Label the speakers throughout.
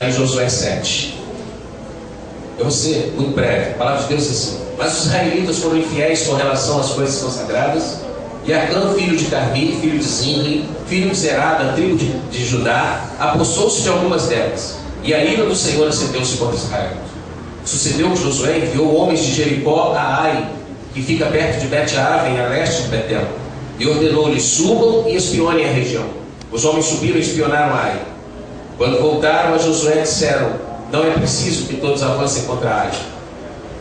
Speaker 1: Em Josué 7. Eu vou ser muito breve. A palavra de Deus é assim: mas os israelitas foram infiéis com relação às coisas consagradas, e Acã, filho de Carmi, filho de Zinri, filho de Zerá, da tribo de Judá, apossou-se de algumas delas, e a ira do Senhor acendeu-se contra Israel. Sucedeu que Josué enviou homens de Jericó a Ai, que fica perto de Bet-Aven, a leste de Betel, e ordenou-lhes: subam e espionem a região. Os homens subiram e espionaram Ai. Quando voltaram a Josué, disseram: não é preciso que todos avancem contra Ai.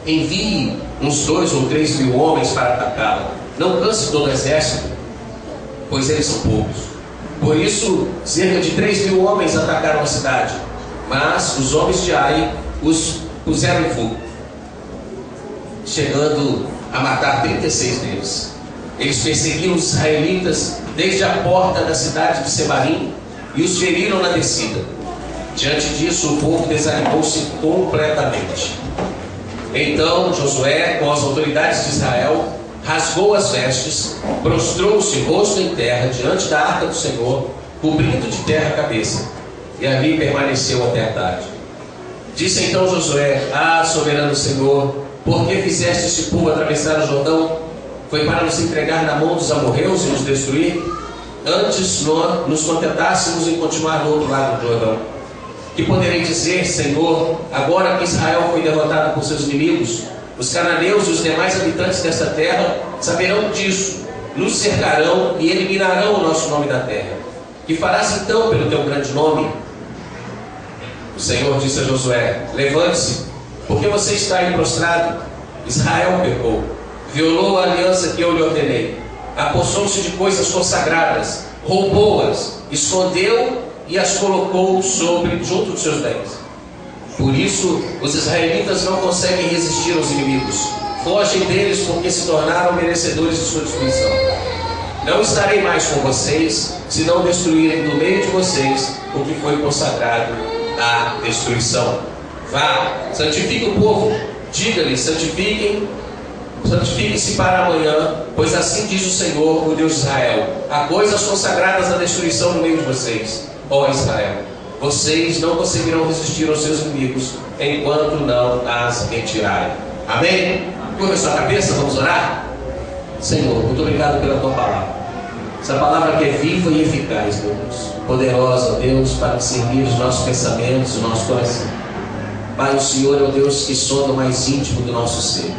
Speaker 1: Envie uns 2 ou 3 mil homens para atacá-la. Não canse todo o exército, pois eles são poucos. Por isso, cerca de 3 mil homens atacaram a cidade, mas os homens de Ai os puseram em fuga, chegando a matar 36 deles. Eles perseguiram os israelitas desde a porta da cidade de Sebarim e os feriram na descida. Diante disso, o povo desanimou-se completamente. Então Josué, com as autoridades de Israel, rasgou as vestes, prostrou-se rosto em terra diante da arca do Senhor, cobrindo de terra a cabeça, e ali permaneceu até a tarde. Disse então Josué: ah, soberano Senhor, por que fizeste este povo atravessar o Jordão? Foi para nos entregar na mão dos amorreus e nos destruir? Antes nós nos contentássemos em continuar do outro lado do Jordão. Que poderei dizer, Senhor, agora que Israel foi derrotado por seus inimigos? Os cananeus e os demais habitantes desta terra saberão disso, nos cercarão e eliminarão o nosso nome da terra. Que farás então pelo teu grande nome? O Senhor disse a Josué: levante-se, porque você está aí prostrado. Israel pecou, violou a aliança que eu lhe ordenei, apossou-se de coisas consagradas, roubou-as, escondeu e as colocou junto dos seus bens. Por isso, os israelitas não conseguem resistir aos inimigos. Fogem deles porque se tornaram merecedores de sua destruição. Não estarei mais com vocês, se não destruírem do meio de vocês o que foi consagrado à destruição. Vá, santifique o povo, diga-lhes: santifiquem-se para amanhã, pois assim diz o Senhor, o Deus de Israel: há coisas consagradas à destruição no meio de vocês. Ó Israel, vocês não conseguirão resistir aos seus inimigos enquanto não as retirarem. Amém? Curva sua cabeça, vamos orar? Senhor, muito obrigado pela tua palavra. Essa palavra que é viva e eficaz, meu Deus, poderosa, Deus, para servir os nossos pensamentos, o nosso coração. Pai, o Senhor é o Deus que sonda o mais íntimo do nosso ser.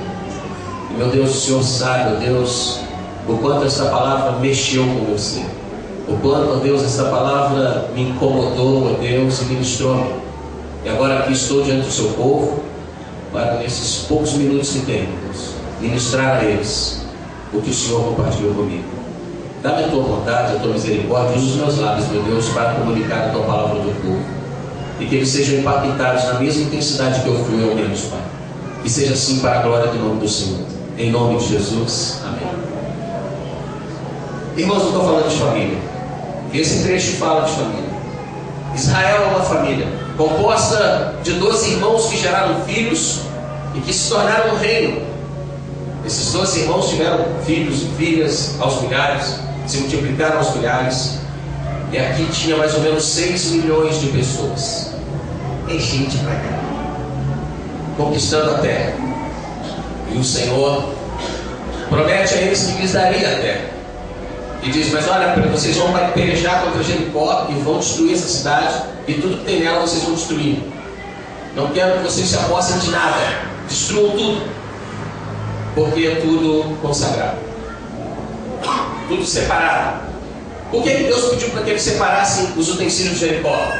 Speaker 1: E, meu Deus, o Senhor sabe, ó Deus, o quanto essa palavra mexeu com o meu ser. O quanto, ó Deus, essa palavra me incomodou, ó Deus, e ministrou-me. E agora aqui estou diante do seu povo, para nesses poucos minutos que tenho, Deus, ministrar a eles o que o Senhor compartilhou comigo. Dá-me a tua vontade, a tua misericórdia, usa os meus lábios, meu Deus, para comunicar a tua palavra do povo. E que eles sejam impactados na mesma intensidade que eu fui, ao menos, Pai. Que seja assim para a glória do nome do Senhor. Em nome de Jesus. Amém. Irmãos, não estou falando de família. Esse trecho fala de família. Israel é uma família composta de 12 irmãos que geraram filhos e que se tornaram um reino. Esses 12 irmãos tiveram filhos e filhas aos milhares, se multiplicaram aos milhares. E aqui tinha mais ou menos 6 milhões de pessoas. Tem gente pra cá, conquistando a terra. E o Senhor promete a eles que lhes daria a terra. E diz: mas olha, vocês vão pelejar contra Jericó e vão destruir essa cidade, e tudo que tem nela vocês vão destruir. Não quero que vocês se apossem de nada, destruam tudo, porque é tudo consagrado, tudo separado. Por que Deus pediu para que eles separassem os utensílios de Jericó?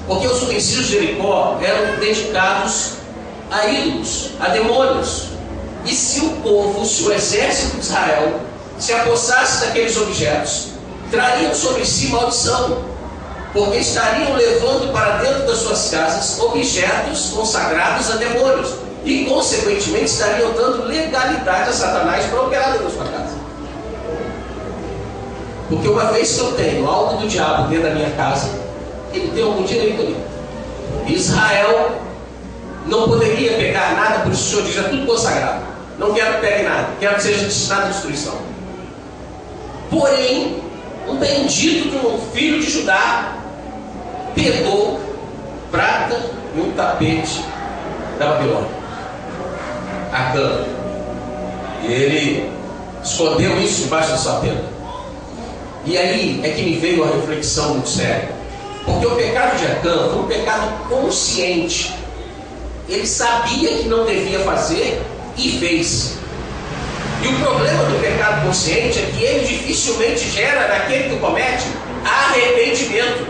Speaker 1: Porque os utensílios de Jericó eram dedicados a ídolos, a demônios. E se o povo, se o exército de Israel se apossasse daqueles objetos, trariam sobre si maldição, porque estariam levando para dentro das suas casas objetos consagrados a demônios, e consequentemente estariam dando legalidade a Satanás para operar dentro da sua casa. Porque uma vez que eu tenho algo do diabo dentro da minha casa, ele tem algum direito ali. Israel não poderia pegar nada, por isso o Senhor diz: é tudo consagrado. Não quero que pegue nada, quero que seja destinado à destruição. Porém, um bendito de um filho de Judá pegou prata e um tapete da Babilônia. Acã. E ele escondeu isso debaixo da sua tenda. E aí é que me veio a reflexão muito séria. Porque o pecado de Acã foi um pecado consciente. Ele sabia que não devia fazer e fez. E o problema do pecado consciente é que ele dificilmente gera naquele que o comete arrependimento.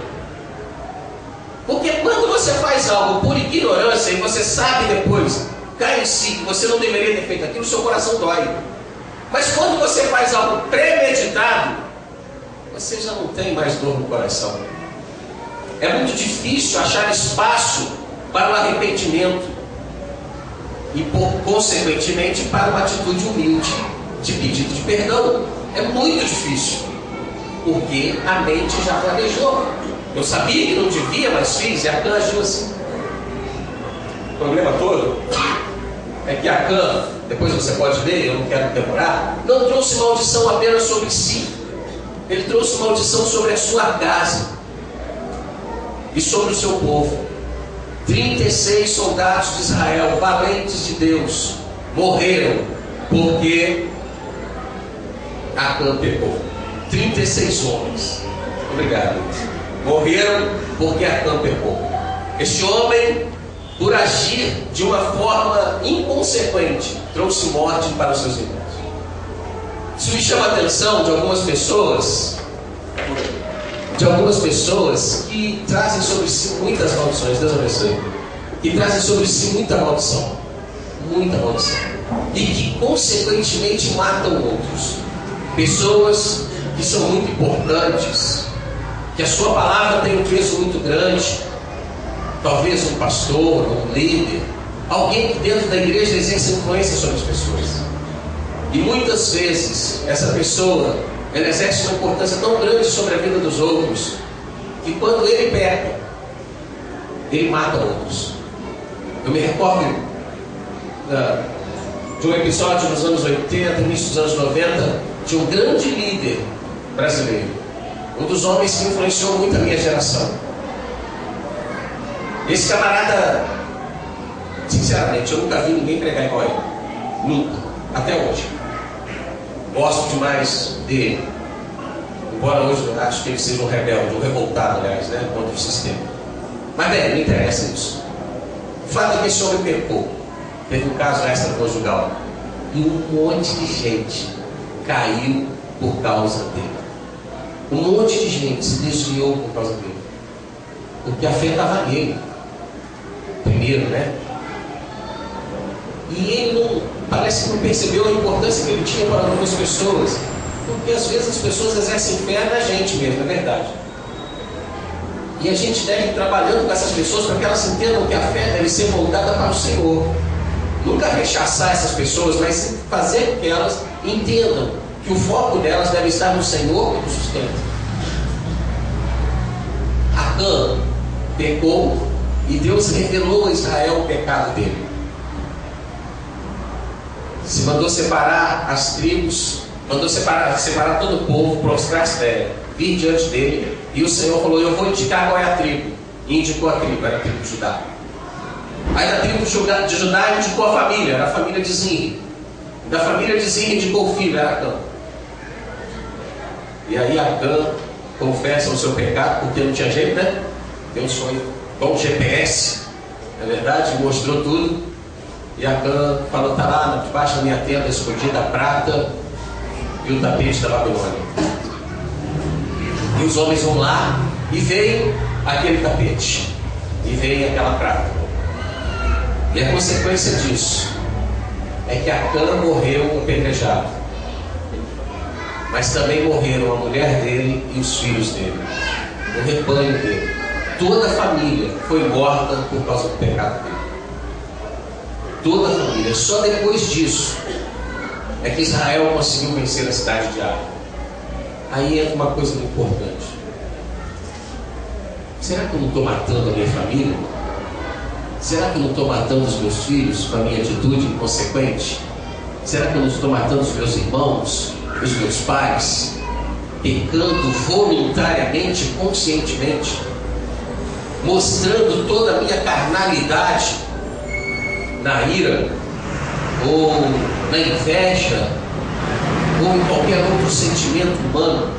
Speaker 1: Porque quando você faz algo por ignorância e você sabe depois, cai em si, que você não deveria ter feito aquilo, o seu coração dói. Mas quando você faz algo premeditado, você já não tem mais dor no coração. É muito difícil achar espaço para o arrependimento e, consequentemente, para uma atitude humilde de pedido de perdão. É muito difícil, porque a mente já planejou. Eu sabia que não devia, mas fiz, e Acã agiu assim. O problema todo é que Acã, depois você pode ler, eu não quero demorar, não trouxe maldição apenas sobre si. Ele trouxe maldição sobre a sua casa e sobre o seu povo. 36 soldados de Israel, valentes de Deus, morreram porque Acã pecou. 36 homens. Obrigado. Morreram porque Acã pecou. Este homem, por agir de uma forma inconsequente, trouxe morte para os seus irmãos. Isso me chama a atenção de algumas pessoas que trazem sobre si muitas maldições. Deus abençoe. Que trazem sobre si muita maldição. Muita maldição. E que consequentemente matam outros. Pessoas que são muito importantes, que a sua palavra tem um peso muito grande. Talvez um pastor, um líder, alguém que dentro da igreja exerce influência sobre as pessoas. E muitas vezes essa pessoa, ela exerce uma importância tão grande sobre a vida dos outros, que quando ele peca, ele mata outros. Eu me recordo de um episódio nos anos 80, início dos anos 90, de um grande líder brasileiro, um dos homens que influenciou muito a minha geração. Esse camarada, sinceramente, eu nunca vi ninguém pregar igual a ele. Nunca, até hoje. Gosto demais dele. Embora hoje eu acho que ele seja um rebelde, um revoltado, aliás, né, contra o sistema. Mas bem, não interessa isso. O fato é que esse homem pecou. Teve um caso extraconjugal. E um monte de gente caiu por causa dele. Um monte de gente se desviou por causa dele. Porque a fé estava nele. Primeiro, né? E ele não, parece que não percebeu a importância que ele tinha para algumas pessoas. Porque às vezes as pessoas exercem fé na gente mesmo, é verdade. E a gente deve ir trabalhando com essas pessoas para que elas entendam que a fé deve ser voltada para o Senhor. Nunca rechaçar essas pessoas, mas fazer com que elas entendam que o foco delas deve estar no Senhor e no sustento. Acã pecou e Deus revelou a Israel o pecado dele. Se mandou separar as tribos, mandou separar todo o povo, prostrar-se, vir diante dele. E o Senhor falou: eu vou indicar qual é a tribo. E indicou a tribo, era a tribo de Judá. Aí da tribo de Judá indicou a família, era a família de Zinri. Da família de Zinri indicou o filho, era Acã. E aí Acã confessa o seu pecado, porque não tinha jeito, né? Deus foi com o GPS, na verdade, mostrou tudo. E Acã falou: está lá debaixo da minha tenda escondida a prata e o tapete da Babilônia. E os homens vão lá e veem aquele tapete e veem aquela prata. E a consequência disso é que Acã morreu apedrejado, mas também morreram a mulher dele e os filhos dele, o rebanho dele. Toda a família foi morta por causa do pecado dele. Toda a família. Só depois disso é que Israel conseguiu vencer a cidade de Ai. Aí entra uma coisa muito importante. Será que eu não estou matando a minha família? Será que eu não estou matando os meus filhos com a minha atitude inconsequente? Será que eu não estou matando os meus irmãos, os meus pais, pecando voluntariamente, conscientemente? mostrando toda a minha carnalidade na ira, ou na inveja, ou em qualquer outro sentimento humano,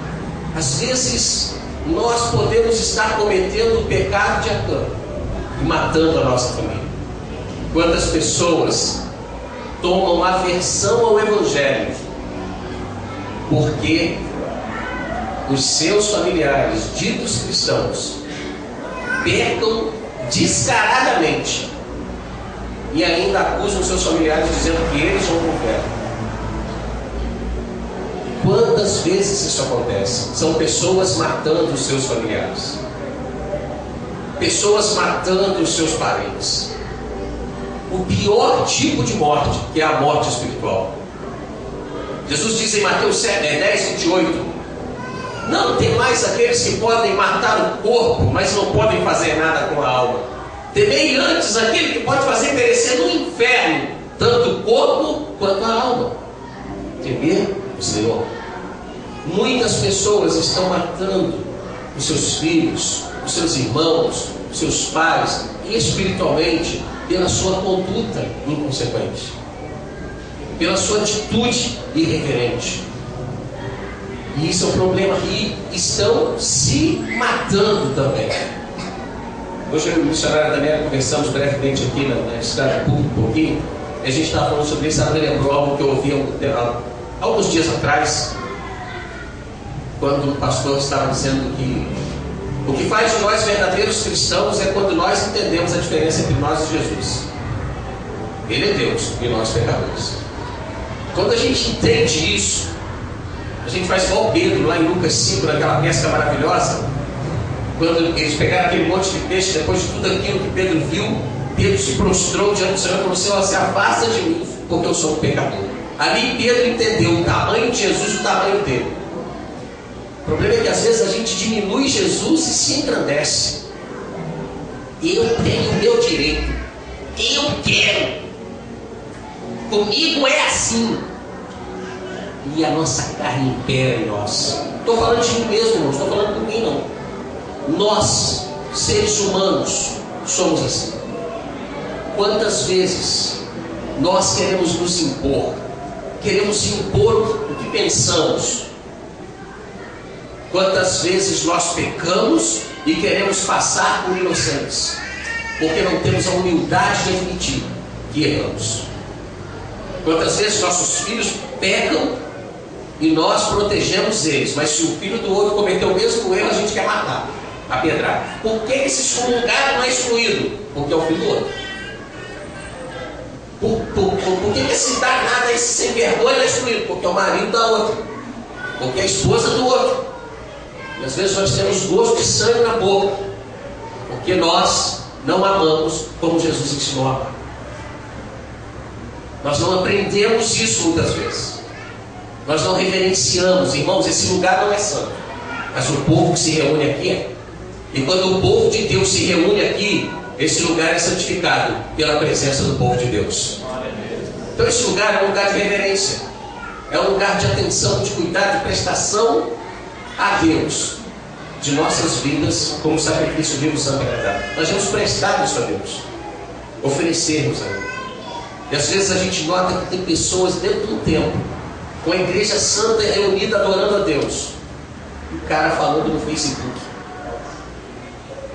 Speaker 1: às vezes nós podemos estar cometendo o pecado de Acã e matando a nossa família. Quantas pessoas tomam aversão ao Evangelho porque os seus familiares, ditos cristãos, pecam descaradamente e ainda acusam seus familiares dizendo que eles vão para o inferno. Quantas vezes isso acontece? São pessoas matando os seus familiares, pessoas matando os seus parentes. O pior tipo de morte, que é a morte espiritual. Jesus diz em Mateus 10, 28: não tem mais aqueles que podem matar o corpo, mas não podem fazer nada com a alma. Temei antes aquele que pode fazer perecer no inferno tanto o corpo quanto a alma. Temer o Senhor. Muitas pessoas estão matando os seus filhos, os seus irmãos, os seus pais, e espiritualmente, pela sua conduta inconsequente, pela sua atitude irreverente. E isso é um problema. E estão se matando também. Hoje eu e o missionário Daniel conversamos brevemente aqui na estrada pública um pouquinho, e a gente estava falando sobre isso. Ela me lembrou algo que eu ouvi alguns dias atrás, quando o pastor estava dizendo que o que faz de nós verdadeiros cristãos é quando nós entendemos a diferença entre nós e Jesus. Ele é Deus e nós pecadores. Quando a gente entende isso, a gente faz igual Pedro lá em Lucas 5, naquela pesca maravilhosa, quando eles pegaram aquele monte de peixe. Depois de tudo aquilo que Pedro viu, Pedro se prostrou diante do Senhor e falou: Senhor, se afasta de mim, porque eu sou um pecador. Ali Pedro entendeu o tamanho de Jesus e o tamanho dele. O problema é que às vezes a gente diminui Jesus e se engrandece. Eu tenho o meu direito, eu quero, comigo é assim. E a nossa carne impera em nós. Estou falando de mim mesmo, não estou falando de mim não. Nós, seres humanos, somos assim. Quantas vezes nós queremos nos impor, queremos impor o que pensamos? Quantas vezes nós pecamos e queremos passar por inocentes, porque não temos a humildade de admitir que erramos? Quantas vezes nossos filhos pecam e nós protegemos eles, mas se o filho do outro cometeu o mesmo erro, a gente quer matar, apedrar. Por que esse excomungado não é excluído? Porque é o filho do outro. Por que esse danado, esse sem vergonha não é excluído? Porque é o marido da outra, porque é a esposa do outro. E às vezes nós temos gosto de sangue na boca, porque nós não amamos como Jesus ensinou a amar. Nós não aprendemos isso muitas vezes. Nós não reverenciamos. Irmãos, esse lugar não é santo, mas o povo que se reúne aqui é. E quando o povo de Deus se reúne aqui, esse lugar é santificado pela presença do povo de Deus. Então esse lugar é um lugar de reverência, é um lugar de atenção, de cuidado, de prestação a Deus, de nossas vidas como sacrifício vivo, santo e agradável. Nós devemos prestar isso a Deus, oferecermos a Ele. E às vezes a gente nota que tem pessoas dentro do templo, com a igreja santa reunida adorando a Deus, e o cara falando no Facebook,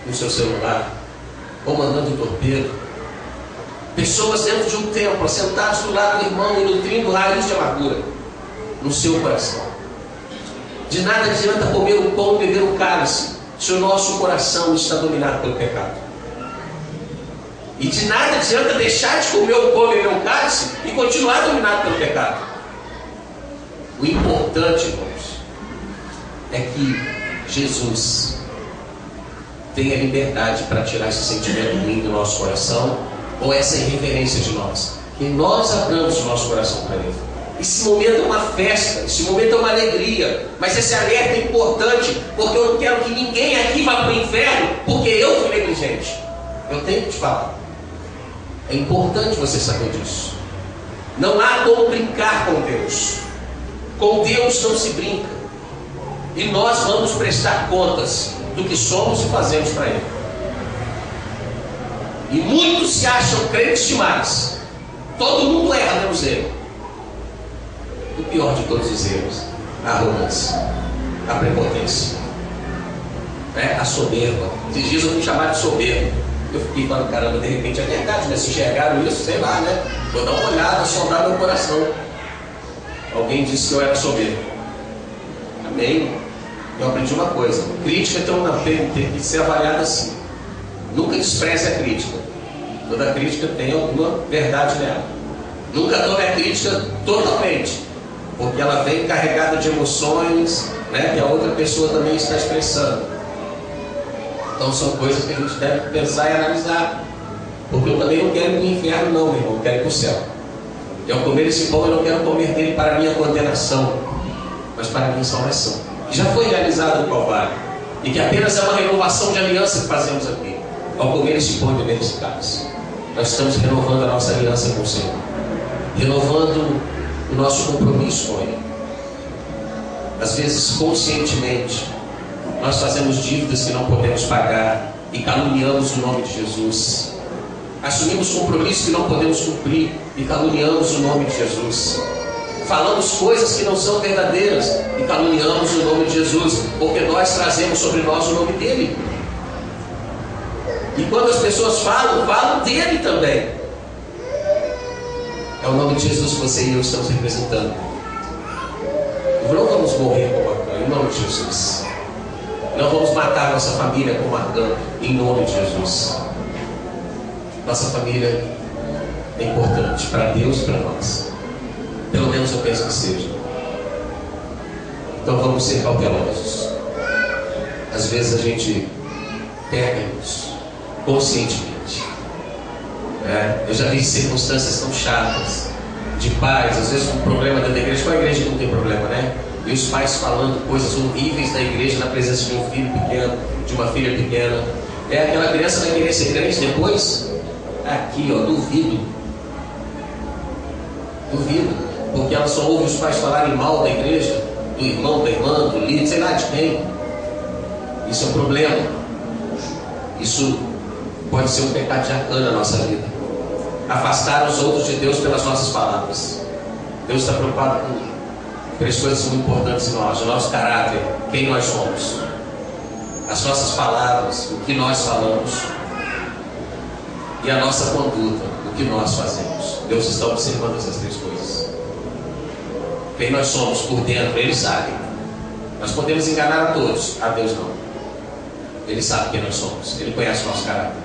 Speaker 1: no seu celular, ou mandando torpedo. Pessoas dentro de um templo, sentados do lado do irmão e nutrindo raios de amargura no seu coração. De nada adianta comer o pão e beber o cálice se o nosso coração está dominado pelo pecado. E de nada adianta deixar de comer o pão e beber o cálice e continuar dominado pelo pecado. O importante, irmãos, é que Jesus tenha liberdade para tirar esse sentimento ruim do nosso coração, ou essa irreverência de nós, que nós abramos o nosso coração para Ele. Esse momento é uma festa, esse momento é uma alegria, mas esse alerta é importante, porque eu não quero que ninguém aqui vá para o inferno porque eu fui negligente. Eu tenho que te falar, é importante você saber disso. Não há como brincar com Deus. Com Deus não se brinca, e nós vamos prestar contas do que somos e fazemos para Ele. E muitos se acham crentes demais. Todo mundo erra, menos ele. O pior de todos os erros: a arrogância, a prepotência, a soberba. Esses dias eu fui chamado de soberbo. Eu fiquei falando, caramba, de repente é verdade, né? Se enxergaram isso, sei lá, né? Vou dar uma olhada, sondar meu coração. Alguém disse que eu era soberbo. Amém. Eu aprendi uma coisa: crítica tem que ser avaliada assim. Nunca despreze a crítica. Toda crítica tem alguma verdade nela. Nunca tome a crítica totalmente, porque ela vem carregada de emoções, né, que a outra pessoa também está expressando. Então são coisas que a gente deve pensar e analisar. Porque eu também não quero ir para o inferno, não, meu irmão. Eu quero ir para o céu. E ao comer esse pão, eu não quero comer dele para a minha condenação, mas para a minha salvação, que já foi realizada no Calvário, e que apenas é uma renovação de aliança que fazemos aqui. Ao comer esse pão e beber esse cálice, nós estamos renovando a nossa aliança com o Senhor, renovando o nosso compromisso com Ele. Às vezes, conscientemente, nós fazemos dívidas que não podemos pagar e caluniamos o nome de Jesus. Assumimos compromissos que não podemos cumprir e caluniamos o nome de Jesus. Falamos coisas que não são verdadeiras e caluniamos o nome de Jesus, porque nós trazemos sobre nós o nome dele. E quando as pessoas falam dele também. É o nome de Jesus que você e eu estamos representando. Não vamos morrer como Acã, em nome de Jesus. Não vamos matar nossa família como Acã, em nome de Jesus. Nossa família é importante para Deus e para nós. Pelo menos eu penso que seja. Então vamos ser cautelosos. Às vezes a gente pega isso conscientemente. Eu já vi circunstâncias tão chatas, de pais, às vezes com problema dentro da igreja. Qual igreja que não tem problema, né? E os pais falando coisas horríveis da igreja na presença de um filho pequeno, de uma filha pequena. Aquela criança vai querer ser crente depois? Aqui, ó, duvido, porque ela só ouve os pais falarem mal da igreja, do irmão, da irmã, do líder, sei lá de quem. Isso é um problema. Isso pode ser um pecado de Acã na nossa vida. Afastar os outros de Deus pelas nossas palavras. Deus está preocupado com três coisas que são importantes em nós: o nosso caráter, quem nós somos, as nossas palavras, o que nós falamos, e a nossa conduta, o que nós fazemos. Deus está observando essas três coisas. Quem nós somos por dentro, Ele sabe. Nós podemos enganar a todos, a Deus não. Ele sabe quem nós somos, Ele conhece o nosso caráter,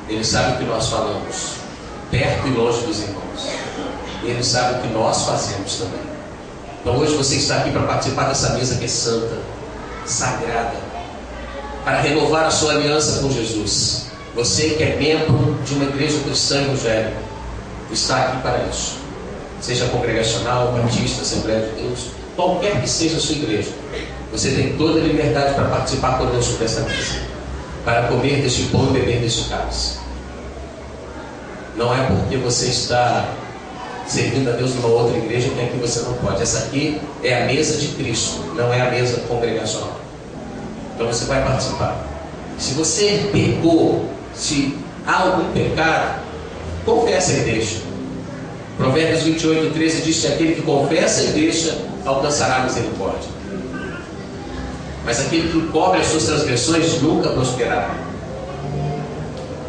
Speaker 1: Ele sabe o que nós falamos, perto e longe dos irmãos, e Ele sabe o que nós fazemos também. Então hoje você está aqui para participar dessa mesa que é santa, sagrada, para renovar a sua aliança com Jesus. Você que é membro de uma igreja cristã evangélica, está aqui para isso. Seja congregacional, batista, Assembleia de Deus, qualquer que seja a sua igreja, você tem toda a liberdade para participar conosco desta mesa, para comer deste pão e beber deste cálice. Não é porque você está servindo a Deus numa outra igreja que aqui você não pode. Essa aqui é a mesa de Cristo, não é a mesa congregacional. Então você vai participar. Se você pecou, se há algum pecado, confessa e deixa. Provérbios 28:13 diz que aquele que confessa e deixa alcançará a misericórdia. Mas aquele que cobre as suas transgressões nunca prosperará.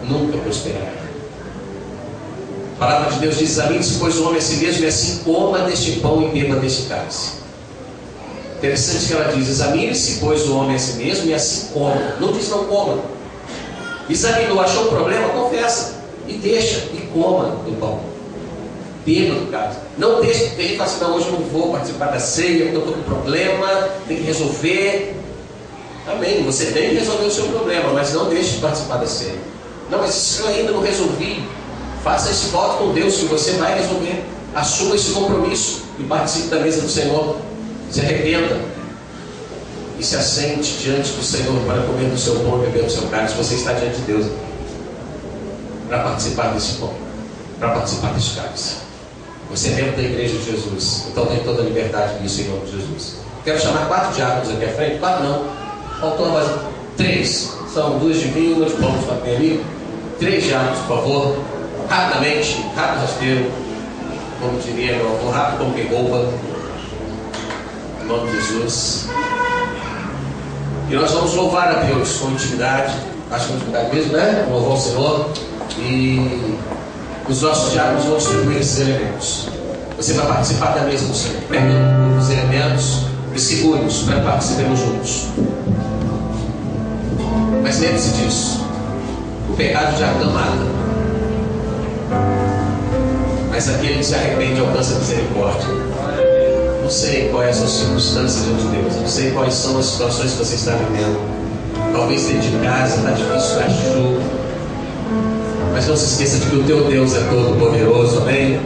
Speaker 1: Nunca prosperará. A palavra de Deus diz: examine-se, pois, o homem a si mesmo, e assim coma deste pão e beba deste cálice. Interessante que ela diz: examine-se, pois, o homem a si mesmo, e assim coma. Não diz não coma. Examinou, achou um problema, confessa e deixa, e coma do pão, beba do cálice. Não deixe, porque ele fala assim: não, hoje eu não vou participar da ceia, porque eu estou com problema, tem que resolver. Amém, você tem que resolver o seu problema, mas não deixe de participar da ceia. Não, mas se eu ainda não resolvi, faça esse voto com Deus que você vai resolver. Assuma esse compromisso e participe da mesa do Senhor. Se arrependa e se assente diante do Senhor para comer do seu pão e beber do seu cálice. Você está diante de Deus para participar desse pão, para participar desse cálice. Você é membro da igreja de Jesus, então tem toda a liberdade nisso em nome de Jesus. Quero chamar 4 diáconos aqui à frente. 4 não, faltou mais 3. São 2 de vinho, 1 de pão, de papel ali. 3 diálogos, por favor. Rapidamente, rápido rasteiro. Como diria meu avô, rápido como quem rouba. Em nome de Jesus. E nós vamos louvar a Deus com intimidade. Acho que é intimidade mesmo, né? Louvar o Senhor. E os nossos diálogos vão distribuir esses elementos. Você vai participar da mesa do Senhor. Pegue os elementos e segure-os para participarmos juntos. Mas lembre-se disso. O pecado já mata. Mas aquele que se arrepende alcança a misericórdia. Não sei qual é a sua circunstância diante de Deus. Não sei quais são as situações que você está vivendo. Talvez dentro de casa está difícil, está chuva. Mas não se esqueça de que o teu Deus é todo poderoso, amém?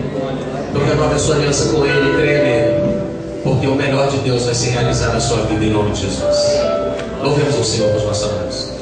Speaker 1: Então renove a sua aliança com Ele e creia nele. Porque o melhor de Deus vai se realizar na sua vida em nome de Jesus. Louvemos o Senhor com os nossos amados.